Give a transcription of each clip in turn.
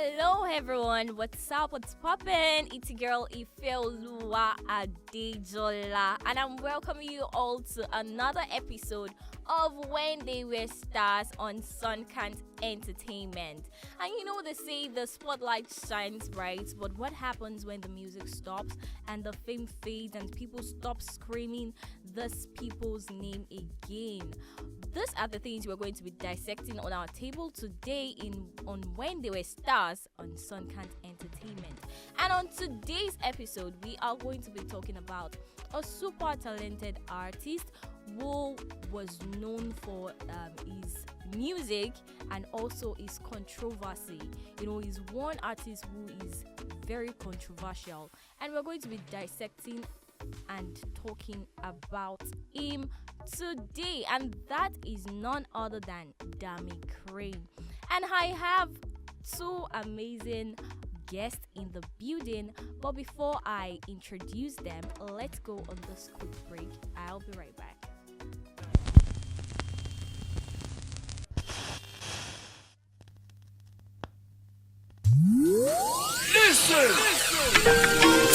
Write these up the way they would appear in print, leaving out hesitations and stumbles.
Hello everyone, what's up? What's poppin'? It's your girl Ifeoluwa Adejola, and I'm welcoming you all to another episode of When They Were Stars on Sunkant Entertainment. And you know they say the spotlight shines bright, but what happens when the music stops and the fame fades and people stop screaming this people's name again? These are the things we're going to be dissecting on our table today on When They Were Stars on Sunkant Entertainment. And on today's episode, we are going to be talking about a super talented artist who was known for his music and also his controversy. You know, he's one artist who is very controversial, and we're going to be dissecting and talking about him today, and that is none other than Dammy Kraine. And I have two amazing guests in the building, but before I introduce them, let's go on this quick break. I'll be right back. Listen.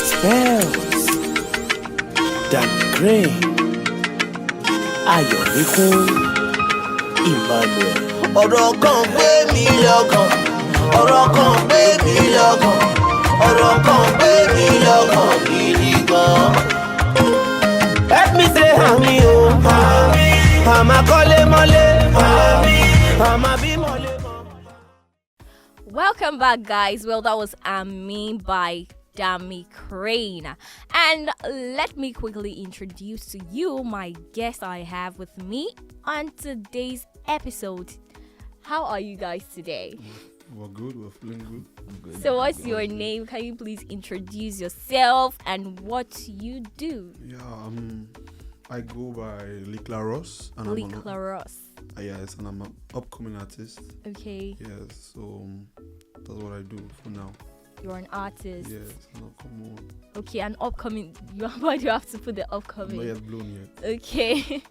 Spells. Dammy Kraine. Ayọ̀míkún Emmanuel. ọ̀rọ̀ kan gbé mi lọ́kàn ọ̀rọ̀ kan gbé mi lọ́kàn ọ̀rọ̀ kan gbé mi lọ́kàn gidi gan. Let me say àmì o àmà kọ́lé mọ́lé àmà bí mọ́lé mọ́. Welcome back, guys. Well, that was Ami by Dammy Kraine. And let me quickly introduce to you my guest I have with me on today's episode. How are you guys today? We're good, we're feeling good. So what's your name? Can you please introduce yourself and what you do? Yeah, I go by Likla Ross. And Likla Ross. Yes, and I'm an upcoming artist. Okay. Yes, so that's what I do for now. You're an artist. Yes, no, come on. Okay, an upcoming. Why do you have to put the upcoming? Not yet blown yet. Okay.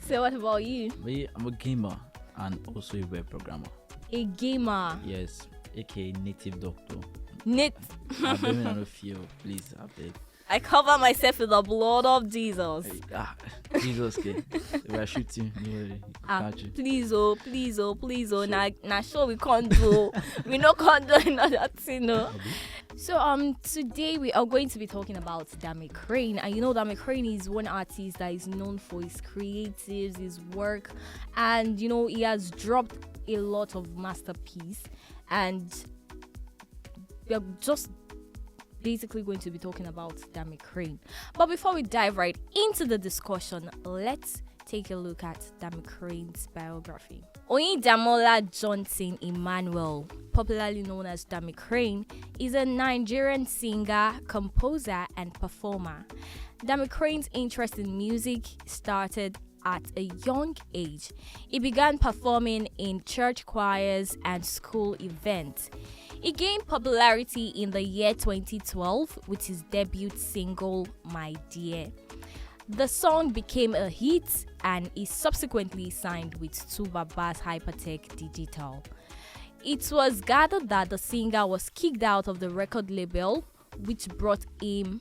So what about you? Me, I'm a gamer and also a web programmer. A gamer. Yes, aka native doctor. Knit. I don't know fear, please. I beg. I cover myself with the blood of Jesus. Jesus, okay. If I shoot you, no worry. Catch you. Please, please. Now sure we can't do. We not can't do another thing, no. So today we are going to be talking about Dammy Kraine, and you know Dammy Kraine is one artist that is known for his creatives, his work, and you know he has dropped a lot of masterpieces, and we are just basically going to be talking about Dammy Kraine. But before we dive right into the discussion, let's take a look at Dammy Kraine's biography. Oyindamola Johnson Emmanuel, popularly known as Dammy Kraine, is a Nigerian singer, composer, and performer. Dammy Kraine's interest in music started at a young age. He began performing in church choirs and school events. He gained popularity in the year 2012 with his debut single, My Dear. The song became a hit and he subsequently signed with Bass Hypertech Digital. It was gathered that the singer was kicked out of the record label, which brought him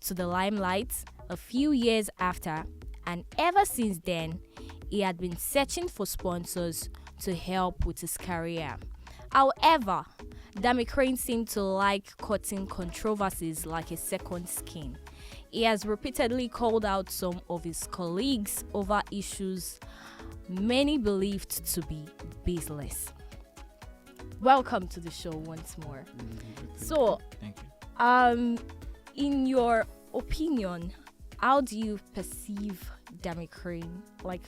to the limelight a few years after, and ever since then, he had been searching for sponsors to help with his career. However, Dammy Kraine seemed to like cutting controversies like a second skin. He has repeatedly called out some of his colleagues over issues many believed to be baseless. Welcome to the show once more. So, Thank you. In your opinion, how do you perceive Dammy Kraine? Like,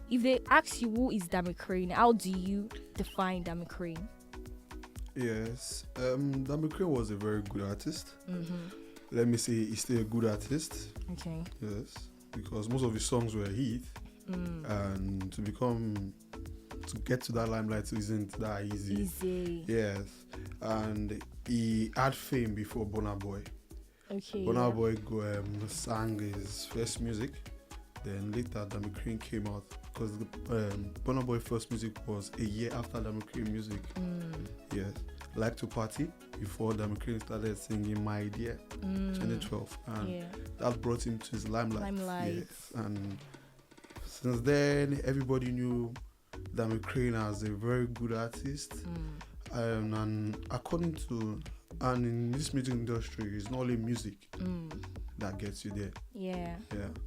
if they ask you who is Dammy Kraine, how do you define Dammy Kraine? Yes, Dammy Kraine was a very good artist. Let me say he's still a good artist. Okay. Yes, because most of his songs were hit, and to get to that limelight isn't that easy. Yes, and he had fame before Burna Boy. Okay. Burna Boy sang his first music Then later, Dammy Kraine came out because the Burna Boy first music was a year after Dammy Kraine music. Yes, Like to Party before Dammy Kraine started singing My Dear, 2012, and that brought him to his limelight. Yes, and since then, everybody knew Dammy Kraine as a very good artist. And according to, and in this music industry, it's not only music that gets you there. Yeah.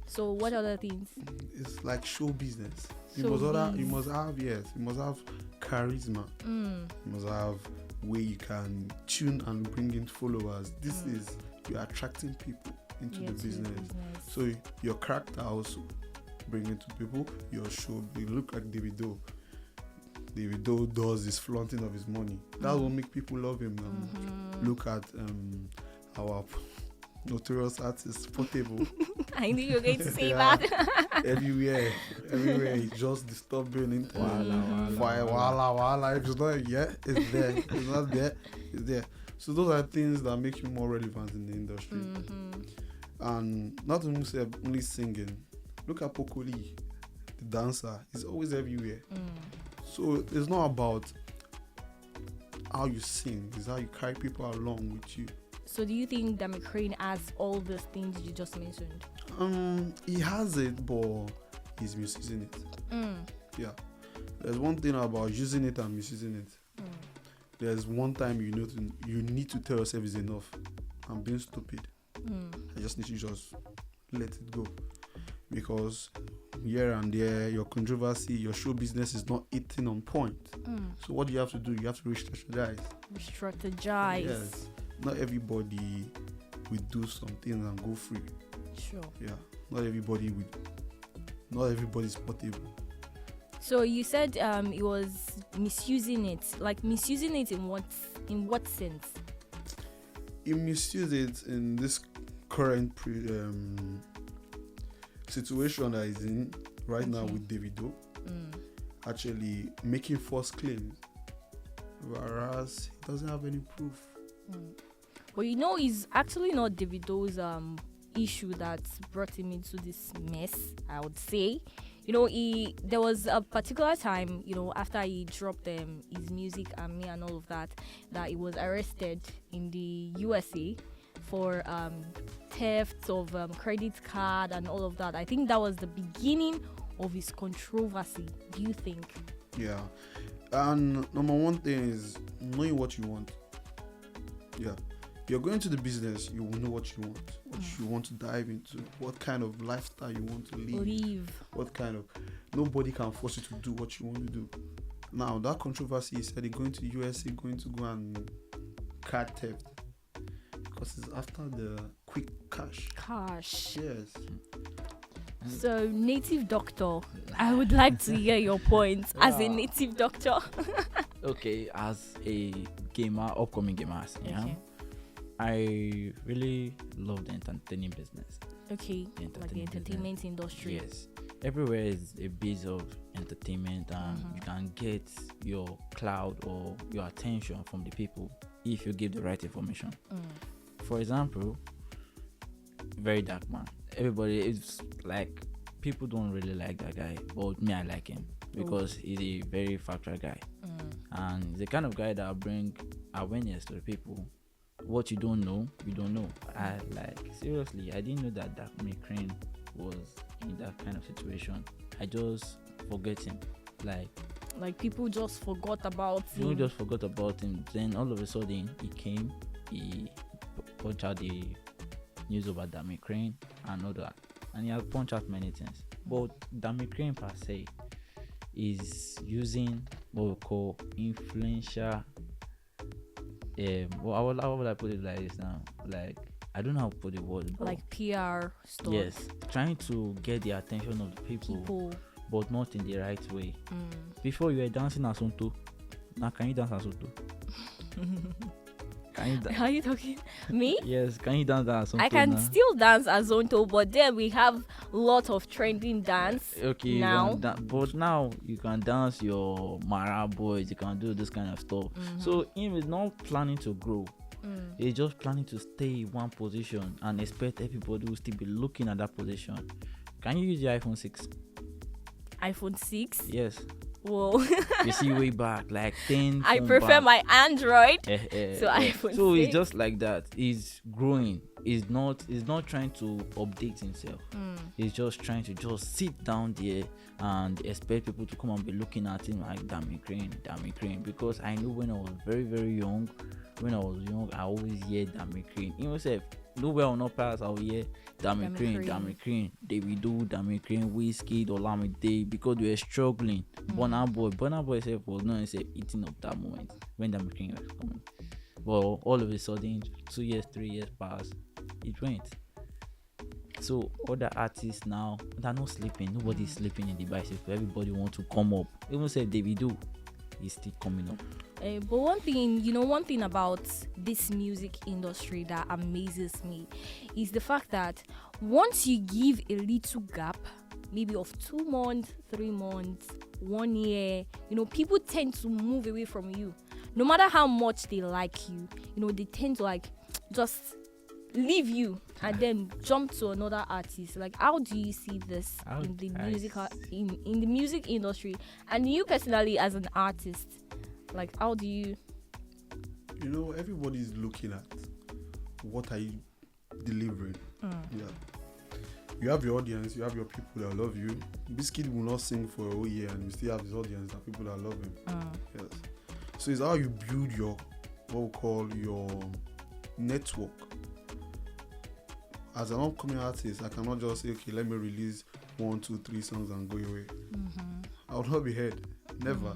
So what other things? It's like show business. You must have charisma. You must have way you can tune and bring in followers. This is, you're attracting people into the business. So your character also bring into people. Your show, you look like Davido. Davido does this flaunting of his money. That will make people love him. Look at our notorious artist, Portable. I knew you were going to say that. everywhere, he's just disturbing. Wala. If it's not yet, it's there. If it's not there, it's there. So those are things that make you more relevant in the industry. And not only singing. Look at Pokoli, the dancer. He's always everywhere. So it's not about how you sing, it's how you carry people along with you. So do you think Dammy Kraine has all those things you just mentioned? He has it, but he's misusing it. Yeah. There's one thing about using it and misusing it. There's one time you need to tell yourself it's enough. I'm being stupid. I just need to just let it go. Because here and there, your controversy, your show business is not hitting on point. So what do you have to do? You have to re-strategize. Yes. Not everybody will do some things and go free. Sure. Yeah. Not everybody's portable. So you said it was misusing it. Like misusing it in what sense? You misuse it in this current situation that is in right now with Davido, actually making false claims, whereas he doesn't have any proof. Well, it's actually not Davido's issue that brought him into this mess, I would say. There was a particular time, after he dropped his music and me and all of that he was arrested in the USA for theft of credit card and all of that. I think that was the beginning of his controversy. Do you think? Yeah. And number one thing is knowing what you want. Yeah. You're going to the business, you will know what you want, what you want to dive into, what kind of lifestyle you want to live. Nobody can force you to do what you want to do. Now, that controversy is that going to USA, going to go and card theft. Because it's after the quick cash. Yes. So, native doctor, I would like to hear your points as a native doctor. Okay, as a upcoming gamer, Okay. I really love the entertaining business. Okay, like the entertainment industry. Yes. Everywhere is a base of entertainment, and you can get your cloud or your attention from the people if you give the right information. For example, Very Dark Man. Everybody is like, people don't really like that guy, but me, I like him because he's a very factual guy. And he's the kind of guy that bring awareness to the people. What you don't know, you don't know. Seriously, I didn't know that Dammy Kraine was in that kind of situation. I just forget him. Like people just forgot about him. People just forgot about him. Then all of a sudden, he came, he punched out the news about Dammy Kraine and all that. And he has punched out many things. But Dammy Kraine per se is using what we call influential. How would I put it like this now? I don't know how to put the word. Like PR stuff. Yes, trying to get the attention of the people. But not in the right way. Before you were dancing Asonto. Now can you dance Asonto? Are you talking me? Yes, can you dance Asonto? I can still dance Asonto, but then we have lots of trending dance. Okay, now. But now you can dance your Mara boys. You can do this kind of stuff. So him is not planning to grow. He's just planning to stay in one position and expect everybody will still be looking at that position. Can you use the iPhone 6? iPhone 6. Yes. Whoa. You see way back, like 10. I phone prefer back. my Android. So Yeah. iPhone So 6. it's just like that. He's growing. He's not trying to update himself. He's just trying to just sit down there and expect people to come and be looking at him like Dammy Kraine. Because I know when I was very, very young, I always hear Dammy Kraine. Even if nowhere on not pass, I'll hear Dammy Kraine, Davido, Dammy Kraine, Whiskey, Olamide, because they were struggling. Burna Boy self was not eating up that moment when Dammy Kraine was coming. But all of a sudden, 2 years, 3 years passed, it went. So other artists now, they're not sleeping. Nobody's sleeping in the bicycle. Everybody wants to come up. Even say Davido is still coming up. But one thing about this music industry that amazes me is the fact that once you give a little gap, maybe of 2 months, 3 months, 1 year, people tend to move away from you. No matter how much they like you, they tend to like just leave you and then jump to another artist. Like, how do you see this in the music industry? And you personally as an artist, like, how do you? Everybody's looking at what are you delivering. Yeah. You have your audience, you have your people that love you. Biscuit will not sing for a whole year and you still have his audience and people that love him. Yes. So it's how you build your, what we call your network. As an upcoming artist, I cannot just say, okay, let me release 1, 2, 3 songs and go away. I will not be heard. Never.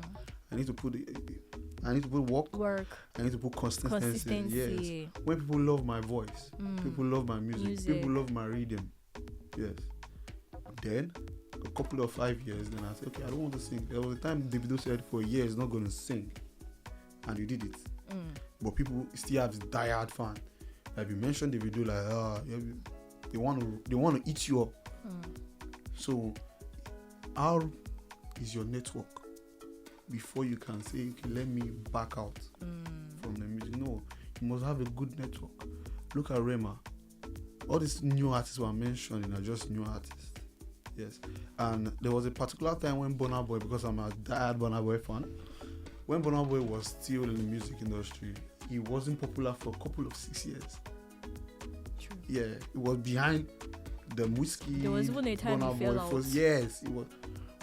I need to put work. I need to put consistency. Yes. When people love my voice, people love my music, people love my rhythm. Yes. Then a couple of 5 years, then I said, okay, I don't want to sing. There was a time Davido said for a year he's not going to sing, and you did it. But people still have this diehard fan. Like you mentioned Davido, they want to eat you up. So how is your network before you can say, okay, let me back out from the music? No, you must have a good network. Look at Rema. All these new artists were mentioning are just new artists. Yes. And there was a particular time when Burna Boy, because I'm a diehard Burna Boy fan, when Burna Boy was still in the music industry, he wasn't popular for a couple of 6 years. True. Yeah, it was behind the Whiskey. There was even a time he fell out. Yes, it was.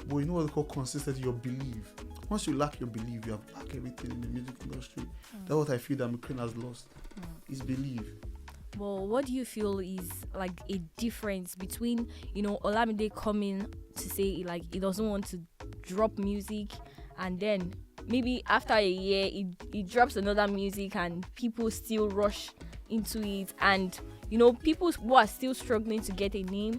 But you know what they call consistency? Your belief. Once you lack your belief, you have lack everything in the music industry. That's what I feel that McCrain has lost. His belief. Well, what do you feel is like a difference between, Olamide coming to say like he doesn't want to drop music, and then maybe after a year he drops another music and people still rush into it, and people who are still struggling to get a name,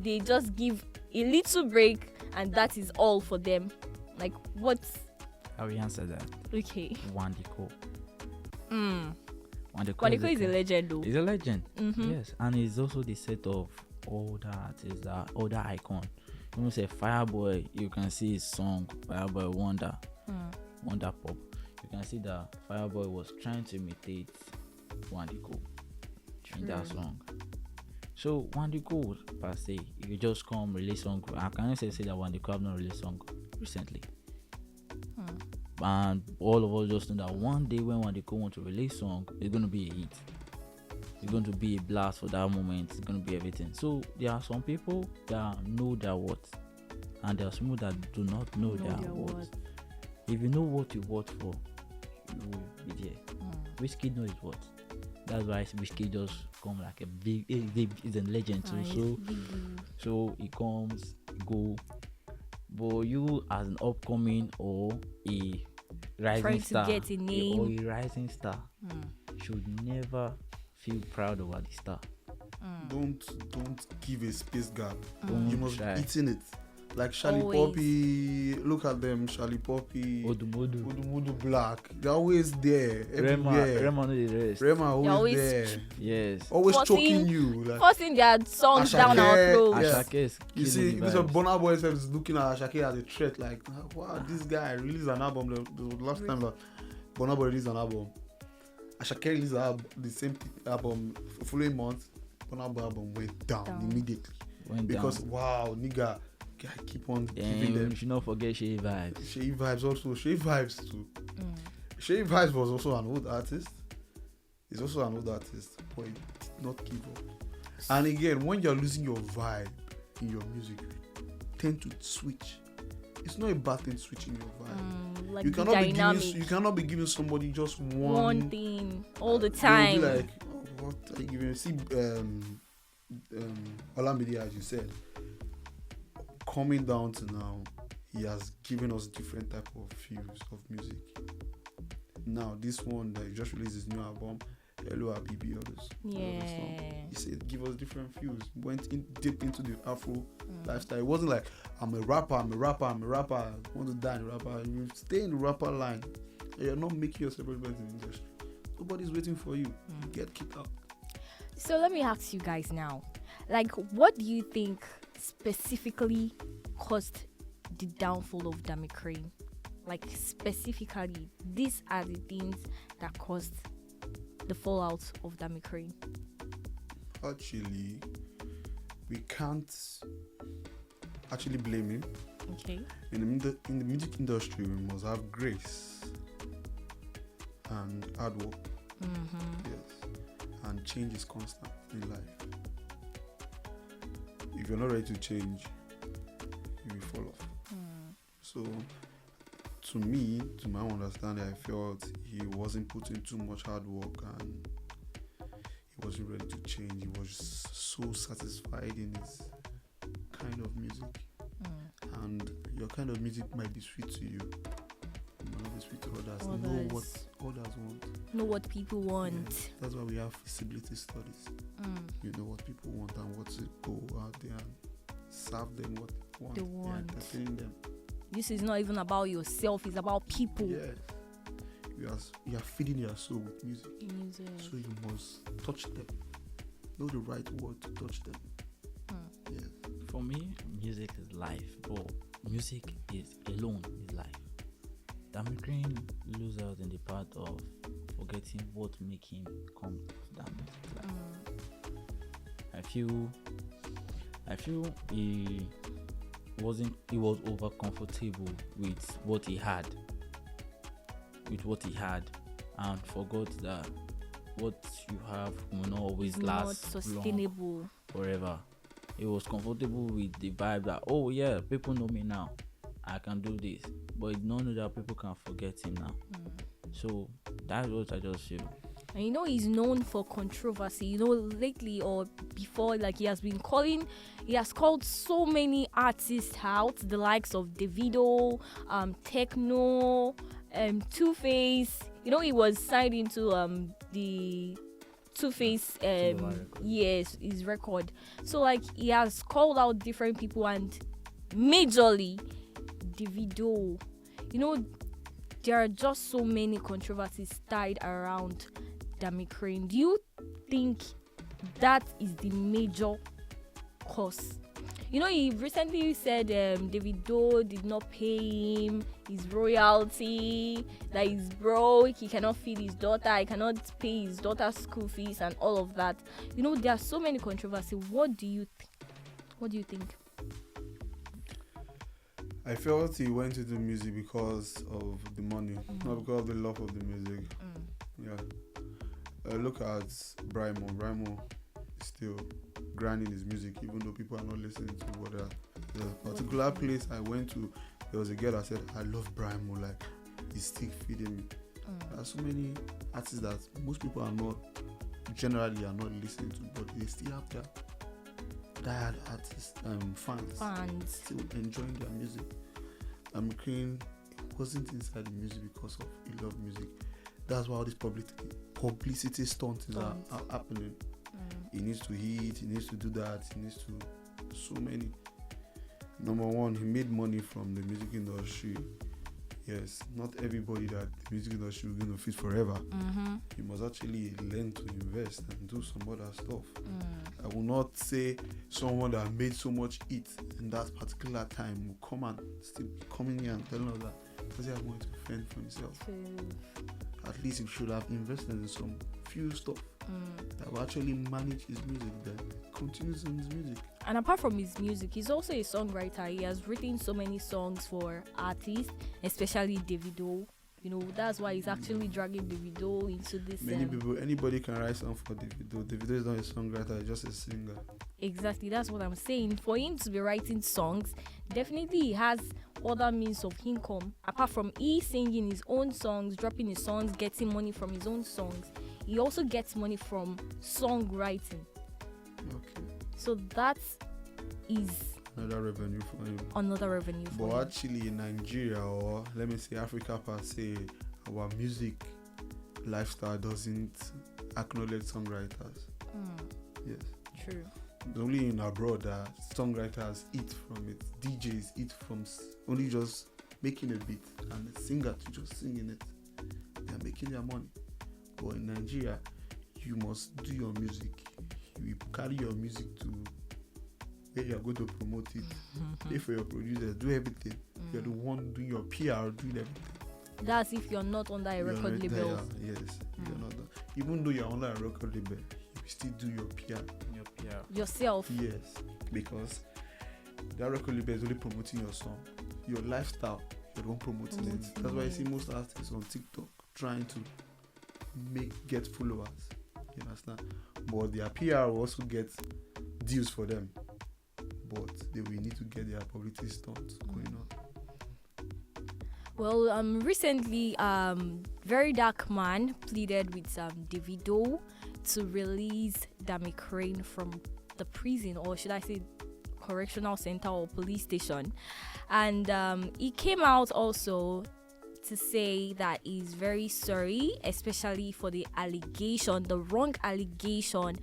they just give a little break and that is all for them. Like, what? How will you answer that? Okay. Wandiko. Wandiko is a legend though. He's a legend. Yes, and he's also the set of older artists, older icon. When you say Fireboy, you can see his song Fireboy Wonder Pop. You can see that Fireboy was trying to imitate Wandiko in that song. So Wandiko per se, if you just come release song, I can say that Wandiko have not released song recently. And all of us just know that one day when Wandiko want to release song, it's going to be a hit. It's going to be a blast for that moment. It's going to be everything. So there are some people that know their worth, and there are some people that do not know their worth. If you know what you worth for, you will be there. Whiskey knows his worth. That's why Whiskey just come like a big. He's a legend too. So he comes, go. But you as an upcoming or a rising star, to get a name, or a rising star, should never feel proud over the star. Don't give a space gap. You must try. be eating it. Like Charlie Poppy, look at them, Charlie Poppy, Odumodu Black. They're always there. Rema know the rest. Rema always there. Yes. Always choking you. Like, forcing their songs down our throats. Yes. You see, this Burna Boy is looking at Ashake as a threat. Like, wow, this guy released an album. The last time that Burna Boy released an album, Ashake released the same album following month. Burna Boy album went down immediately. went because down. wow, nigga, I keep on giving Then them you should not forget Shay Vibes. Shay Vibes also. Shay Vibes too. Shay Vibes was also an old artist. He's also an old artist, but he did not give up. And again, when you're losing your vibe in your music, you tend to switch. It's not a bad thing switching your vibe. Like you the cannot dynamic. you cannot be giving somebody just One thing all the They'll time. be like, oh, what are you giving? See, Olamide, as you said, coming down to now, he has given us different type of views of music. Now, this one that he just released his new album, Hello Habibi, all this. Yeah. He said, give us different views. Went in deep into the Afro lifestyle. It wasn't like, I'm a rapper, I want to die in the rapper. You stay in the rapper line. You're not making yourself relevant in the industry. Nobody's waiting for you. Get kicked out. So let me ask you guys now, like, what do you think specifically caused the downfall of Dammy Kraine? Like, specifically, these are the things that caused the fallout of Dammy Kraine. Actually, we can't actually blame him. Okay. In the music industry, we must have grace and hard work. Yes. And change is constant in life. If you're not ready to change, you will fall off. So, to me, to my understanding, I felt he wasn't putting too much hard work and he wasn't ready to change. He was so satisfied in his kind of music. And your kind of music might be sweet to you. It might not be sweet to others. Know what others want. Know what people want. Yeah, that's why we have feasibility studies. You know what people want and what to go out there and serve them what they want. Yeah, entertain them. This is not even about yourself, it's about people. Yes. You are feeding your soul with music. So you must touch them. Know the right word to touch them. Yes. For me, music is life, bro. Music is alone is life. Dammy Kraine lose out in the part of forgetting what make him come to that music life. I feel he was over comfortable with what he had, and forgot that what you have will not always last not sustainable long, forever. He was comfortable with the vibe that, oh yeah, people know me now, I can do this, but he don't know that people can forget him now. So that's what I just feel. And you know, he's known for controversy. You know, lately or before, like, he has called so many artists out, the likes of Davido, Techno, Two-Face. You know, he was signed into the Two-Face, yes, his record. So, like, he has called out different people, and majorly Davido. You know, there are just so many controversies tied around Dammy Kraine. Do you think that is the major cause? You know, he recently said Davido did not pay him his royalty, that he's broke, he cannot feed his daughter, he cannot pay his daughter's school fees and all of that. You know, there are so many controversies. What do you think? I felt he went into music because of the money, not because of the love of the music. Yeah. Look at Brimo. Brimo is still grinding his music, even though people are not listening to what there's a particular place I went to. There was a girl that said, I love Brimo, like he's still feeding me. There are so many artists that most people are not listening to, but they still have their diehard artists, fans still enjoying their music. Dammy Kraine wasn't inside the music because of he loved music. That's why all this publicity stunts are happening. He needs to eat, he needs to do that, he needs to so many. Number one, he made money from the music industry. Yes, not everybody that the music industry is going to fit forever. You must actually learn to invest and do some other stuff. I will not say someone that made so much hit in that particular time will come and still be coming here and telling us that because they are going to fend for himself. At least he should have invested in some few stuff. that will actually manage his music, that continues in his music. And apart from his music, he's also a songwriter. He has written so many songs for artists, especially Davido. You know, that's why he's actually dragging Davido into this. Many people, anybody can write songs for Davido. Davido is not a songwriter, he's just a singer. Exactly, that's what I'm saying. For him to be writing songs, definitely he has other means of income. Apart from he singing his own songs, dropping his songs, getting money from his own songs, he also gets money from songwriting. Okay. So that is Another revenue for him. another revenue for But him. actually in Nigeria, or let me say Africa per se, our music lifestyle doesn't acknowledge songwriters. Yes. True. It's only in abroad that songwriters eat from it. DJs eat from only just making a beat and the singer to just singing it. They are making their money. But in Nigeria, you must do your music. You carry your music to where you are going to promote it. Pay for your producers, do everything. You're the one doing your PR, doing everything. That's if you're not under a You're record not label. there, yes, you're not. Even though you're under a record label, you still do your PR. Your PR. Yourself. Yes, because that record label is only promoting your song, your lifestyle. You're the one promoting it. That's why you see most artists on TikTok trying to get followers. You understand? But their PR will also get deals for them. But they will need to get their publicity stunts going on. Well, recently, Very Dark Man pleaded with Davido to release Dammy Kraine from the prison, or should I say correctional center or police station. And he came out also to say that he's very sorry, especially for the allegation, the wrong allegation,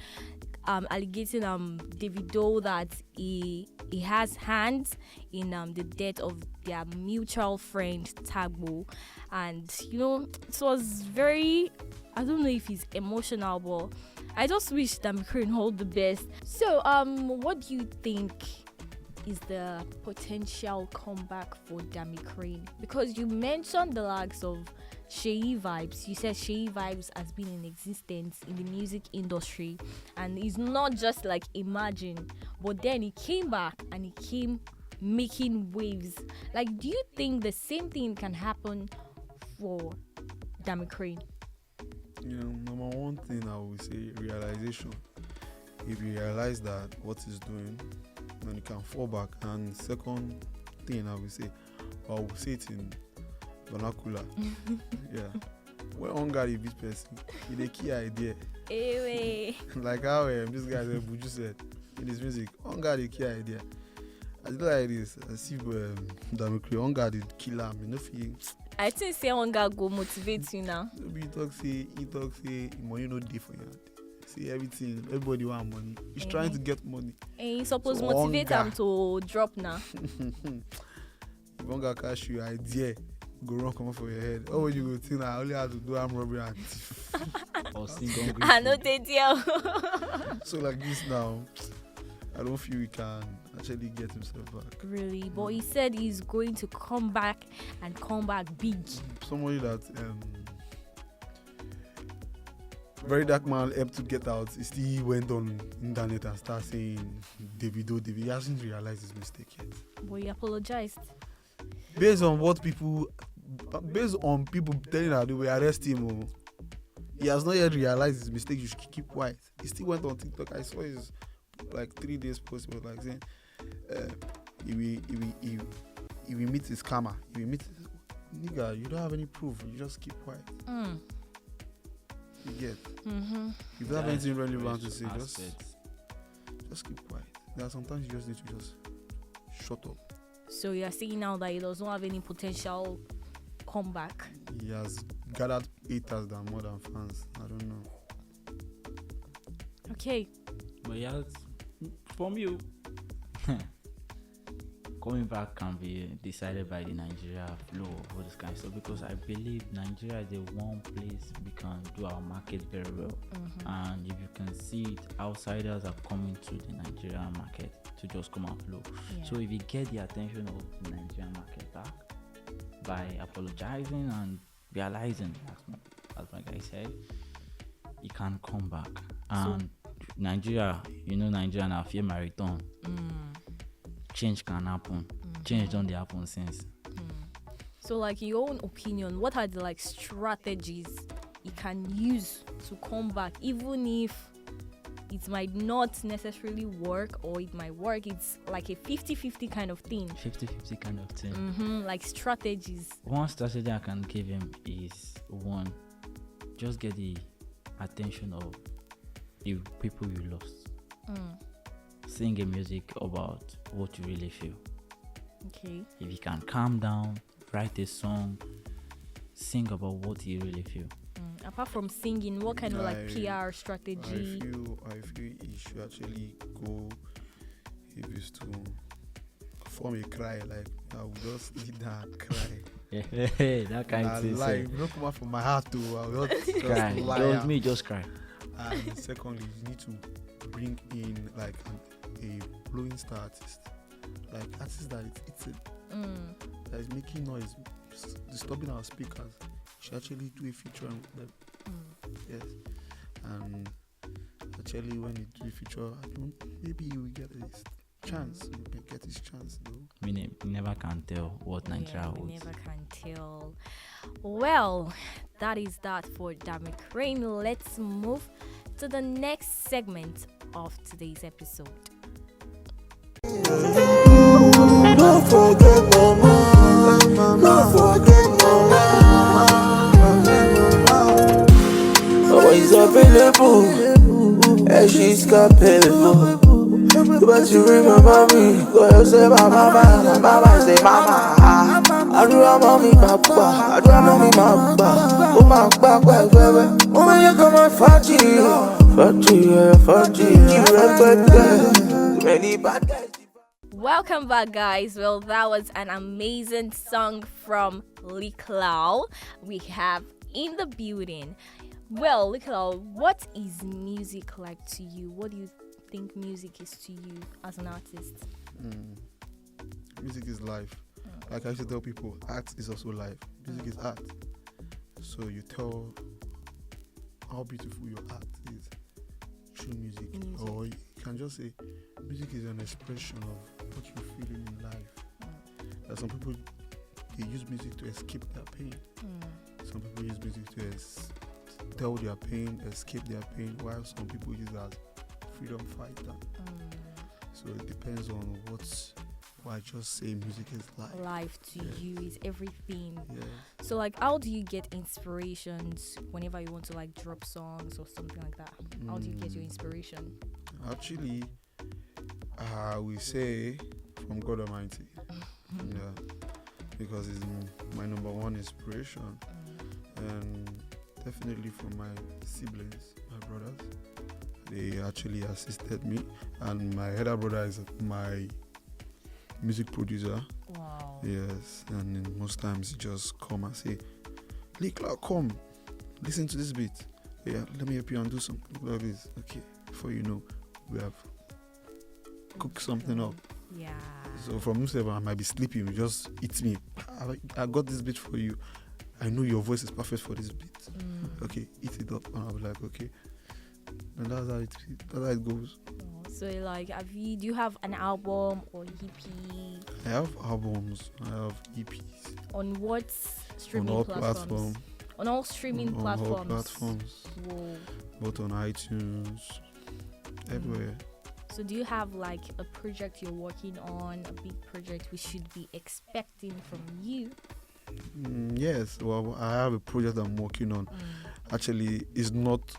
allegating Davido that he has hands in the death of their mutual friend Tagbo. And you know, it was very, I don't know if he's emotional, but I just wish Dammy Kraine all the best. So what do you think is the potential comeback for Dammy Kraine? Because you mentioned the likes of Sheyi Vibes. You said Sheyi Vibes has been in existence in the music industry, and it's not just like Imagine, but then he came back and he came making waves. Like, do you think the same thing can happen for Dammy Kraine? You know, number one thing I would say, realization. If you realize that what he's doing, then you can fall back. And second thing I would say, or I would say it in vernacular. Yeah. When hunger is this person, it's a key idea. Anyway. Like how this guy Buju said in his music, hunger is a key idea. I do like this. I see Dammy Kraine, hunger did kill him. You know, I think say hunger go motivate you now. he talk say money no day for you. See everything, everybody want money. He's trying to get money. And you supposed So motivate hunger. them to drop now. If hunger catch you, idea go run come for your head. Oh, you go think I only have to do arm robbery and thief. Or sing hungry I know food. they deal. So like this now, I don't feel he can actually get himself back. Really, but he said he's going to come back and come back big. Somebody that Very Dark Man helped to get out. He still went on internet and started saying Davido. He hasn't realized his mistake yet. But he apologized. Based on people telling that they will arrest him, he has not yet realized his mistake. You should keep quiet. He still went on TikTok. I saw his like 3 days post. He was like saying he will meet his scammer. He will meet his, nigga. You don't have any proof. You just keep quiet. You get. If you have anything relevant to say, just keep quiet. There are sometimes you just need to just shut up. So you're saying now that he doesn't have any potential comeback. He has gathered haters than more than fans. I don't know. Okay. But yeah, from you, coming back can be decided by the Nigeria flow of all this kind of stuff, because I believe Nigeria is the one place we can do our market very well. And if you can see it, outsiders are coming to the Nigerian market to just come and flow. Yeah. So if you get the attention of the Nigerian market back by apologizing and realizing, as my guy said, he can come back. And Nigeria, Nigeria now fear my return. Change can happen. Change don't happen since. So, like, in your own opinion, what are the like strategies you can use to come back, even if it might not necessarily work, or it might work? It's like a 50-50 kind of thing. 50-50 kind of thing. Like strategies. One strategy I can give him is, one, just get the attention of the people you lost. Sing a music about what you really feel. Okay. If you can calm down, write a song, sing about what you really feel. Apart from singing, what kind of like PR strategy? I feel he should actually go. If he's to form a cry, like I will just need that cry. That kind of thing. Like, not come out from my heart too. I will just Cry. lie Don't out. me just cry. And secondly, you need to bring in like a blowing star artist, like artist that that is making noise, disturbing our speakers. You should actually do a feature with them. Yes, and actually when you do a feature, maybe you will get a chance. You can get his chance though. We never can tell what Nigeria We holds. never can tell. Well, that is that for Dammy Kraine. Let's move to the next segment of today's episode. Don't forget mama, don't forget mama. Always available, and she's capable. But you remember me, cause you say mama, say mama. I do a mommy, papa, oh my papa, oh my come on, Fati, many bad guys. Welcome back, guys. Well, that was an amazing song from Liklau. We have in the building. Well, Liklau, what is music like to you? What do you think music is to you as an artist? Music is life. Like I used to tell people, art is also life. Music is art. So you tell how beautiful your art is through music. Or you can just say music is an expression of what you're feeling in life. Like some people, they use music to escape their pain. Some people use music to tell their pain, escape their pain, while some people use it as freedom fighter. So it depends on why I just say music is life. Life to you is everything. Yeah. So, like, how do you get inspirations whenever you want to like drop songs or something like that? How do you get your inspiration? Actually, we say from God Almighty. Yeah, because it's my number one inspiration, and definitely from my siblings, my brothers. They actually assisted me, and my elder brother is my music producer. Wow. Yes, and then most times he just come and say, "Liklau, come, listen to this beat. Yeah, let me help you and do something like this." Okay, before you know, we have cooked something up. Yeah. So from Musev, I might be sleeping. You just eat me. I got this beat for you. I know your voice is perfect for this beat. Okay, eat it up, and I'll be like, okay. And that's how it goes. So, like, do you have an album or EP? I have albums. I have EPs. On what streaming on all platforms? On all streaming platforms. On all platforms. Whoa. Both on iTunes, everywhere. So do you have like a project you're working on, a big project we should be expecting from you? Yes, well, I have a project I'm working on. Actually, it's not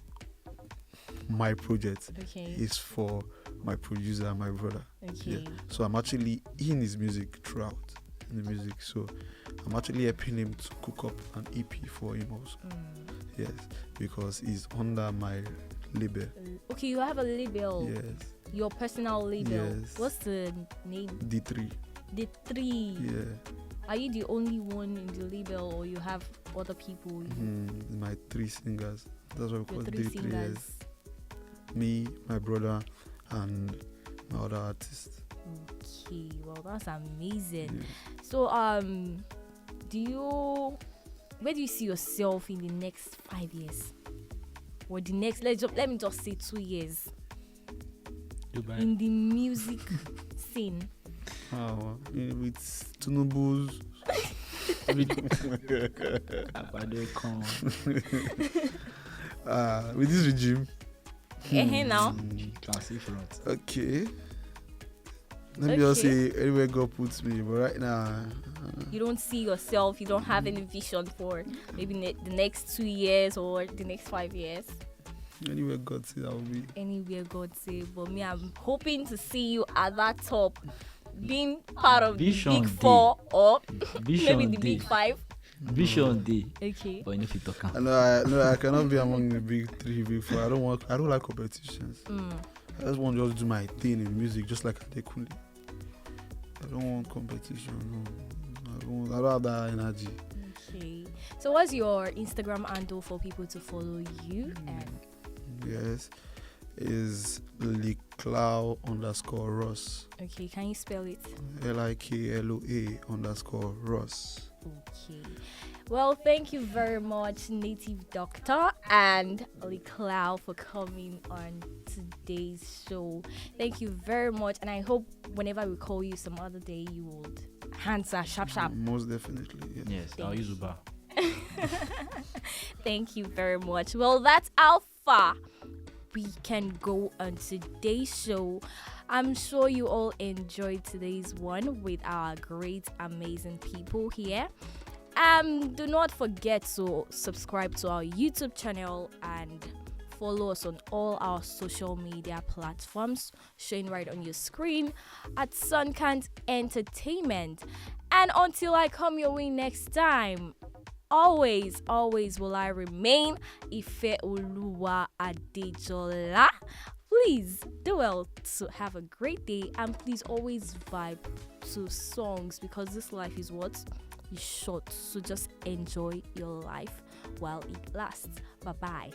my project. Okay. It's for my producer and my brother. Okay. Yeah. So I'm actually in his music throughout in the music. So I'm actually helping him to cook up an EP for him also. Yes, because he's under my label. Okay, you have a label. Yes. Your personal label. Yes. What's the name? D3. D3. Yeah. Are you the only one in the label, or you have other people? My three singers. That's what we call Three D3. singers. Yes. Me, my brother, and my other artist. Okay, well, that's amazing. Yeah. So, where do you see yourself in the next 5 years? or the next, let me just say 2 years Dubai. in the music scene? With Tunubu's. With this regime. Now. Classic front. Okay. Let me just say anywhere God puts me, but right now. You don't see yourself, you don't have any vision for maybe the next 2 years or the next 5 years. Anywhere God says I will be. Anywhere God say, but me, I'm hoping to see you at that top, being part of Vision the big day. 4 or Vision maybe the day. big 5. Vision day. Okay. But if you talk, I cannot be among the big 3, big 4. I don't like competitions. I just want to just do my thing in music, just like Adekunle. I don't want competition. No. I don't have that energy. Okay. So what's your Instagram handle for people to follow you? Yes. Is Liklow_Ross. Okay, can you spell it? LIKLOA_Ross. Okay. Well, thank you very much, Native Doctor and Liklow, for coming on today's show. Thank you very much, and I hope whenever we call you some other day, you would answer sharp. Most definitely, yes. yes, I'll use Uber. Thank you very much. Well, that's how far we can go on today's show. I'm sure you all enjoyed today's one with our great, amazing people here. Do not forget to subscribe to our YouTube channel and follow us on all our social media platforms showing right on your screen at Sunkant Entertainment. And until I come your way next time, always will I remain Ife Oluwa Adejola. Please do well to have a great day, and please always vibe to songs, because this life is short. So just enjoy your life while it lasts. Bye bye.